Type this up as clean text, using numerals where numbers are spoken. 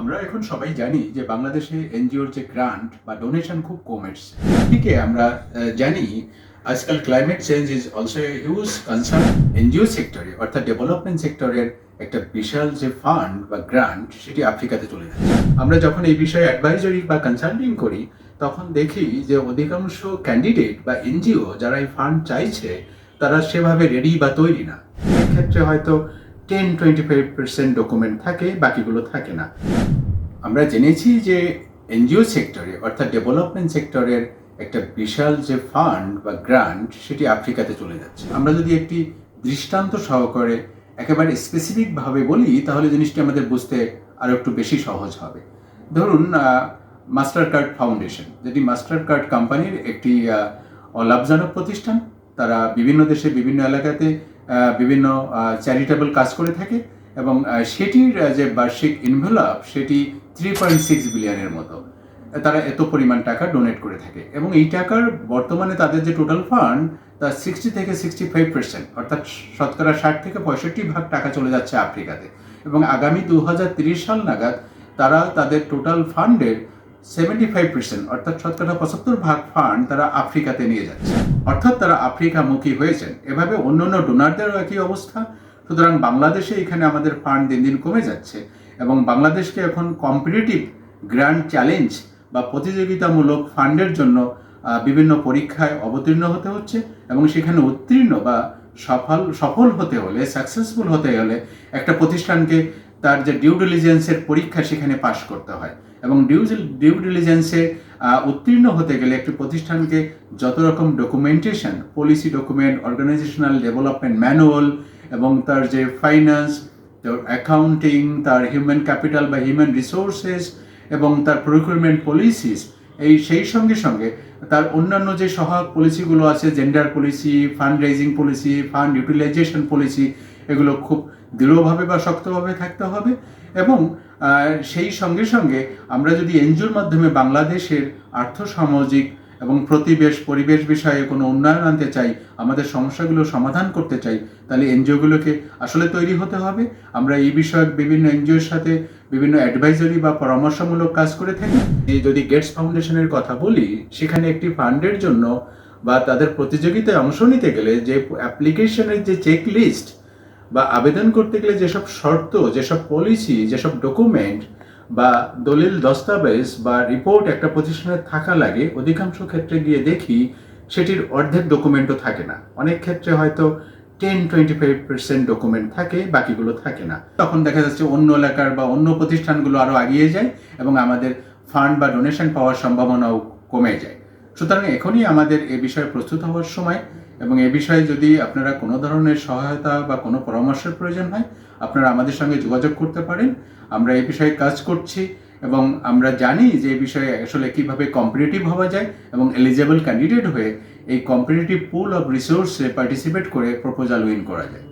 আমরা এখন সবাই জানি যে বাংলাদেশে এনজিওর যে গ্রান্ট বা ডোনেশন খুব কম এসছে। এদিকে আমরা জানি আজকাল climate change is also a huge concern NGO সেক্টরে, অর্থাৎ ডেভেলপমেন্ট সেক্টরের একটা বিশাল যে ফান্ড বা গ্রান্ট সেটি আফ্রিকাতে চলে যাচ্ছে। আমরা যখন এই বিষয়ে অ্যাডভাইজরি বা কনসাল্টিং করি তখন দেখি যে অধিকাংশ ক্যান্ডিডেট বা এনজিও যারা এই ফান্ড চাইছে তারা সেভাবে রেডি বা তৈরি না। এক্ষেত্রে হয়তো 10-25% ডকুমেন্ট থাকে, বাকিগুলো থাকে না। আমরা জেনেছি যে এনজিও সেক্টরে অর্থাৎ ডেভেলপমেন্ট সেক্টরের একটা বিশাল যে ফান্ড বা গ্রান্ট সেটি আফ্রিকাতে চলে যাচ্ছে। আমরা যদি একটি দৃষ্টান্ত সহকারে একেবারে স্পেসিফিকভাবে বলি তাহলে জিনিসটি আমাদের বুঝতে আরও একটু বেশি সহজ হবে। ধরুন মাস্টার কার্ড ফাউন্ডেশন, যেটি মাস্টার কার্ড কোম্পানির একটি অলাভজনক প্রতিষ্ঠান। তারা বিভিন্ন দেশে বিভিন্ন এলাকাতে বিভিন্ন চ্যারিটেবল কাজ করে থাকে এবং সেটির যে বার্ষিক ইনভেলপ সেটি 3.6 বিলিয়নের মতো। তারা এত পরিমাণ টাকা ডোনেট করে থাকে এবং এই টাকার বর্তমানে তাদের যে টোটাল ফান্ড তার 60-65%, অর্থাৎ শতকরা 60-65% টাকা চলে যাচ্ছে আফ্রিকাতে এবং আগামী 2030 সাল নাগাদ তারা তাদের টোটাল ফান্ডের 75%, অর্থাৎ শতকরা 75% ফান্ড তারা আফ্রিকাতে নিয়ে যাচ্ছে। অর্থাৎ তারা আফ্রিকামুখী হয়েছেন। এভাবে অন্যান্য ডোনারদেরও একই অবস্থা। সুতরাং বাংলাদেশে এখানে আমাদের ফান্ড দিন দিন কমে যাচ্ছে এবং বাংলাদেশকে এখন কম্পিটিটিভ গ্র্যান্ড চ্যালেঞ্জ বা প্রতিযোগিতামূলক ফান্ডের জন্য বিভিন্ন পরীক্ষায় অবতীর্ণ হতে হচ্ছে এবং সেখানে উত্তীর্ণ বা সফল হতে হলে, সাকসেসফুল হতে হলে একটা প্রতিষ্ঠানকে তার যে ডিউ ডিলিজেন্সের পরীক্ষা সেখানে পাশ করতে হয় এবং ডিউ ডিলিজেন্সে উত্তীর্ণ হতে গেলে একটি প্রতিষ্ঠানকে যত রকম documentation, policy document, organisational development manual এবং তার যে ফাইন্যান্স, তার অ্যাকাউন্টিং, তার হিউম্যান ক্যাপিটাল বা হিউম্যান রিসোর্সেস এবং তার প্রকিউরমেন্ট পলিসিস, সেই সঙ্গে সঙ্গে তার অন্যান্য যে সহায়ক পলিসিগুলো আছে, gender policy, fund raising policy, fund utilisation policy, এগুলো খুব দৃঢ়ভাবে বা শক্তভাবে থাকতে হবে। এবং সেই সঙ্গে সঙ্গে আমরা যদি এনজিওর মাধ্যমে বাংলাদেশের আর্থসামাজিক এবং পরিবেশ বিষয়ে কোনো উন্নয়ন আনতে চাই, আমাদের সমস্যাগুলো সমাধান করতে চাই, তাহলে এনজিওগুলোকে আসলে তৈরি হতে হবে। আমরা এই বিষয়ক বিভিন্ন এনজিওর সাথে বিভিন্ন অ্যাডভাইজারি বা পরামর্শমূলক কাজ করে থাকি। এই যদি গেটস ফাউন্ডেশনের কথা বলি, সেখানে একটি ফান্ডের জন্য বা তাদের প্রতিযোগিতায় অংশ নিতে গেলে যে অ্যাপ্লিকেশনের যে চেক লিস্ট বা আবেদন করতে গেলে যেসব শর্ত, যেসব পলিসি, যেসব ডকুমেন্ট বা দলিল দস্তাবেজ বা রিপোর্ট একটা প্রতিষ্ঠানের থাকা লাগে, অধিকাংশ ক্ষেত্রে গিয়ে দেখি সেটির অর্ধেক ডকুমেন্টও থাকে না। অনেক ক্ষেত্রে হয়তো 10-25% ডকুমেন্ট থাকে, বাকিগুলো থাকে না। তখন দেখা যাচ্ছে অন্য এলাকার বা অন্য প্রতিষ্ঠানগুলো আরও এগিয়ে যায় এবং আমাদের ফান্ড বা ডোনেশন পাওয়ার সম্ভাবনাও কমে যায়। সুতরাং এখনই আমাদের এ বিষয়ে প্রস্তুত হওয়ার সময় এবং এ বিষয়ে যদি আপনারা কোনো ধরনের সহায়তা বা কোনো পরামর্শের প্রয়োজন হয়, আপনারা আমাদের সঙ্গে যোগাযোগ করতে পারেন। আমরা এই বিষয়ে কাজ করছি এবং আমরা জানি যে এই বিষয়ে আসলে কীভাবে কম্পিটিটিভ হওয়া যায় এবং এলিজেবল ক্যান্ডিডেট হয়ে এই কম্পিটিটিভ পুল অফ রিসোর্সে পার্টিসিপেট করে প্রপোজাল উইন করা যায়।